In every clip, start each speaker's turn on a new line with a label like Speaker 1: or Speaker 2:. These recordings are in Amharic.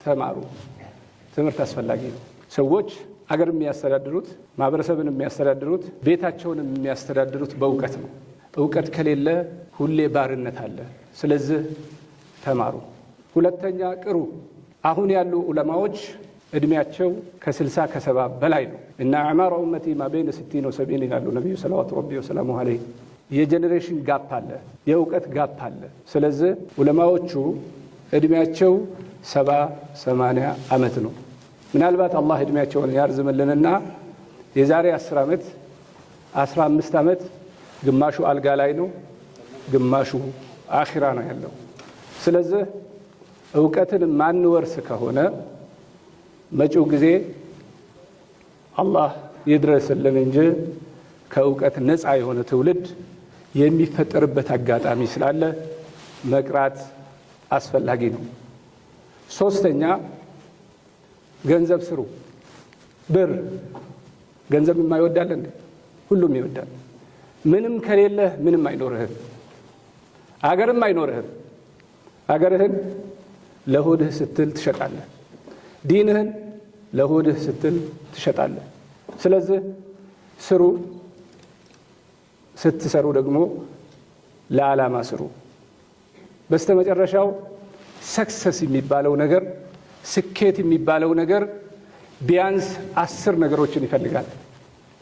Speaker 1: ተማሩ። ትምህርት አስፈላጊ ነው። ሰዎች ሀገር የሚያስተዳድሩት ማህበረሰብን የሚያስተዳድሩት ቤታቸውን የሚያስተዳድሩት በእውቀት ነው። እውቀት ከሌለ ሁሌ ባርነት አለ። ስለዚህ ተማሩ። ሁለተኛ ቅሩ። አሁን ያሉ ዑለማዎች እድሜያቸው ከ60 ከ70 በላይ ነው እና አዕማር ኡመቲ ማ በይነ 60 و70 ይላሉ ነብዩ ሰለላሁ ዐለይሂ ወሰለም። የጄኔሬሽን ጋፕ አለ፣ የእውቀት ጋፕ አለ። ስለዚህ ዑለማዎቹ እድሜያቸው 70-80 ዓመት ነው። ምናልባት አላህ እድሜያቸውን ያርዝምልንና የዛሬ 10 ዓመት 15 ዓመት ግማሹ አልጋ ላይ ነው፣ ግማሹ አኺራ ነው ያለው። ስለዚህ እውቀትን ማንወርስ ከሆነ መጪው ጊዜ አላህ ይድረስልን እንጂ ከእውቀት ነፃ የሆነ ትውልድ የሚፈጠርበት አጋጣሚ ስላለ መቅራት አስፈላጊ ነው። ሶስተኛ ገንዘብ ስሩ። ብር ገንዘብ የማይወዳል እንዴ? ሁሉም ይወዳል። ምንም ከሌለህ ምንም አይኖርህም፣ አገርም አይኖርህም። አገርህን ለሆድህ ስትል ትሸጣለህ፣ ዲንህን ለሆድህ ስትል ትሸጣለህ። ስለዚህ ስሩ። ስትሰሩ ደግሞ ለዓላማ ስሩ። በስተመጨረሻው ሰክሰስ የሚባለው ነገር ስኬት የሚባለው ነገር ቢያንስ 10 ነገሮችን ይፈልጋል።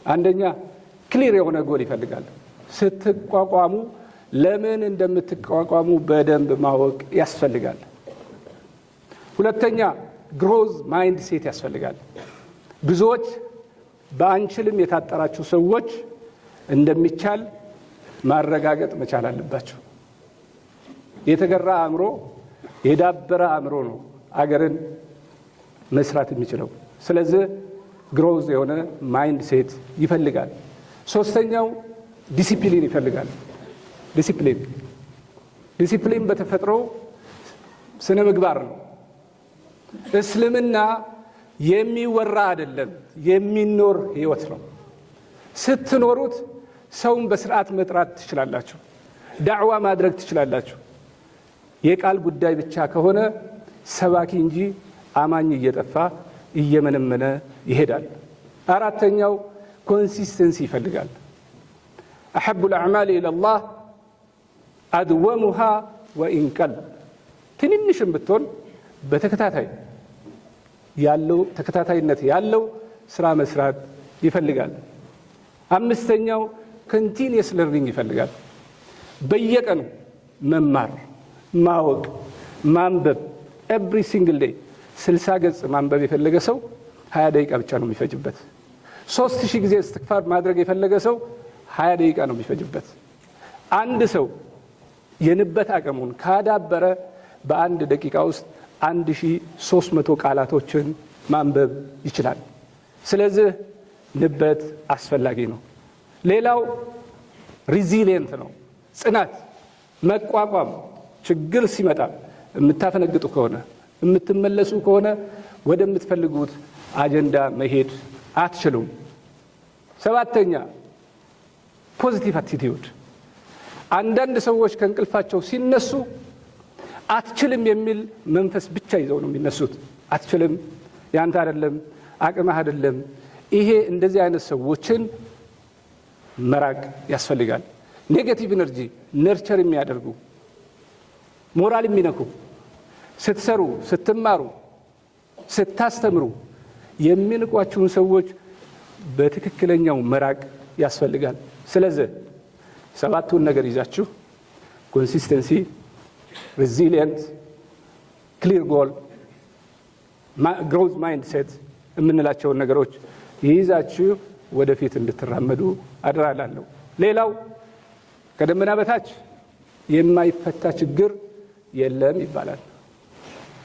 Speaker 1: አንደኛ ክሊር የሆነ ጎል ይፈልጋል። ስትቋቋሙ ለምን እንደምትቋቋሙ በደንብ ማወቅ ያስፈልጋል። ሁለተኛ ግሮዝ ማይንድ ሴት ያስፈልጋል። ብዙዎች በአንችልም የታጠራችሁ ሰዎች እንደሚቻል ማረጋገጥ መቻል አለባቸው። የተገራ አእምሮ የዳበረ አእምሮ ነው አገርን መስራት የሚችለው። ስለዚህ ግሮዝ የሆነ ማይንድ ሴት ይፈልጋል። ሶስተኛው ዲሲፕሊን ይፈልጋል። ዲሲፕሊን በተፈጥሮ ስነ ምግባር ነው። እስልምና የሚወራ አይደለም፣ የሚኖር ህይወት ነው። ስትኖሩት ሰውን በስርዓት መጥራት ትችላላችሁ፣ ዳዕዋ ማድረግ ትችላላችሁ። የቃል ጉዳይ ብቻ ከሆነ ሰባኪ እንጂ አማኝ እየጠፋ እየመነመነ ይሄዳል። አራተኛው ኮንሲስተንሲ ይፈልጋል። አሐቡ الأعمال إلى الله أدومها وإن قل። ትንንሽም ብትሆን ተከታታይነት ያለው ስራ መስራት ይፈልጋል። አምስተኛው ኮንቲኒየስ ለርኒንግ ይፈልጋል። በየቀኑ መማር፣ ማወቅ፣ ማንበብ ኤቭሪ ሲንግል ዴይ 60 ገጽ ማንበብ የፈለገ ሰው 20 ደቂቃ ብቻ ነው የሚፈጅበት። 3000 ጊዜ እስትግፋር ማድረግ የፈለገ ሰው 20 ደቂቃ ነው የሚፈጅበት። አንድ ሰው የንበት አቅሙን ካዳበረ በአንድ ደቂቃ ውስጥ 1300 ቃላቶችን ማንበብ ይችላል። ስለዚህ ንበት አስፈላጊ ነው። ሌላው ሪዚሊየንት ነው፣ ጽናት፣ መቋቋም። ችግር ሲመጣ የምታፈነግጡ ከሆነ የምትመለሱ ከሆነ ወደምትፈልጉት አጀንዳ መሄድ አትችሉም። ሰባተኛ ፖዚቲቭ አቲቲዩድ። አንዳንድ ሰዎች ከእንቅልፋቸው ሲነሱ አትችልም የሚል መንፈስ ብቻ ይዘው ነው የሚነሱት። አትችልም፣ ያንተ አይደለም፣ አቅምህ አይደለም። ይሄ እንደዚህ አይነት ሰዎችን መራቅ ያስፈልጋል። ኔጌቲቭ ኢነርጂ ነርቸር የሚያደርጉ ሞራል የሚነኩ ስትሰሩ፣ ስትማሩ፣ ስታስተምሩ የሚንቋችሁን ሰዎች በትክክለኛው መራቅ ያስፈልጋል። ስለዚህ 7ቱን ነገር ይዛችሁ ኮንሲስተንሲ፣ ሬዚሊየንት፣ ክሊር ጎል፣ ግሮዝ ማይንድ ሴት የምንላቸውን ነገሮች ይይዛችሁ ወደፊት እንድትራመዱ አደራላለሁ። ሌላው ከደመና በታች የማይፈታ ችግር የለም ይባላል።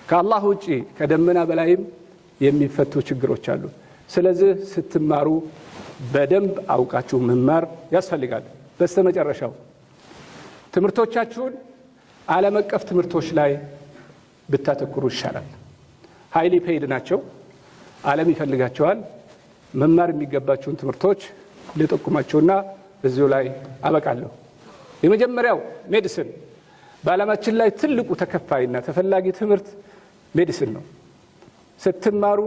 Speaker 1: ከአላህ ውጪ ከደመና በላይም የሚፈቱ ችግሮች አሉ። ስለዚህ ስትማሩ በደንብ አውቃችሁ መማር ያስፈልጋል። በስተመጨረሻው ትምህርቶቻችሁን ዓለም አቀፍ ትምህርቶች ላይ ብታተኩሩ ይሻላል። ሃይሊ ፔይድ ናቸው፣ ዓለም ይፈልጋቸዋል። መማር የሚገባችሁን ትምህርቶች ልጠቁማችሁና እዚሁ ላይ አበቃለሁ። የመጀመሪያው ሜዲሲን። በዓለማችን ላይ ትልቁ ተከፋይና ተፈላጊ ትምህርት ሜዲሲን ነው። ስትማሩ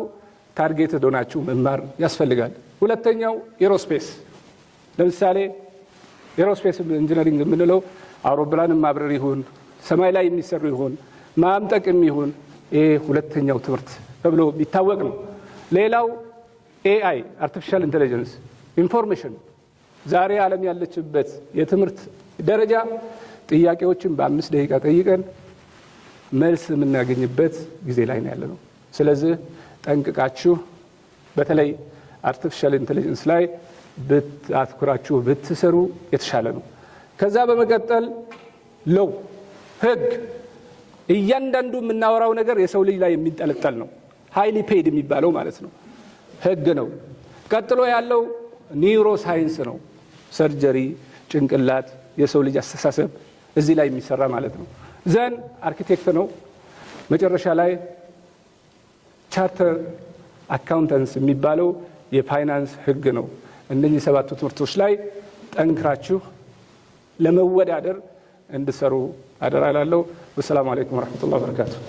Speaker 1: ታርጌትድ ሆናችሁ መማር ያስፈልጋል። ሁለተኛው ኤሮስፔስ፣ ለምሳሌ ኤሮስፔስ ኢንጂነሪንግ የምንለው አውሮፕላንን ማብረር ይሁን ሰማይ ላይ የሚሰሩ ይሁን ማምጠቅም ይሁን ይሄ ሁለተኛው ትምህርት ተብሎ የሚታወቅ ነው። ሌላው ኤአይ አርቲፊሻል ኢንተለጀንስ ኢንፎርሜሽን፣ ዛሬ ዓለም ያለችበት የትምህርት ደረጃ ጥያቄዎችን በ5 ደቂቃ ጠይቀን መልስ የምናገኝበት ጊዜ ላይ ነው ያለነው። ስለዚህ ጠንቅቃችሁ በተለይ አርቲፊሻል ኢንተለጀንስ ላይ አትኩራችሁ ብትሰሩ የተሻለ ነው። ከዛ በመቀጠል ሎው ህግ፣ እያንዳንዱ የምናወራው ነገር የሰው ልጅ ላይ የሚንጠለጠል ነው። ሃይሊ ፔድ የሚባለው ማለት ነው ህግ ነው። ቀጥሎ ያለው ኒውሮ ሳይንስ ነው። ሰርጀሪ፣ ጭንቅላት፣ የሰው ልጅ አስተሳሰብ እዚህ ላይ የሚሰራ ማለት ነው። ዘን አርኪቴክት ነው። መጨረሻ ላይ ቻርተር አካውንታንስ የሚባለው የፋይናንስ ህግ ነው። እነዚህ 7 ትምህርቶች ላይ ጠንክራችሁ ለመወዳደር እንድሰሩ አደራ እላለሁ። ወሰላሙ አለይኩም ወራህመቱላሂ ወበረካቱ።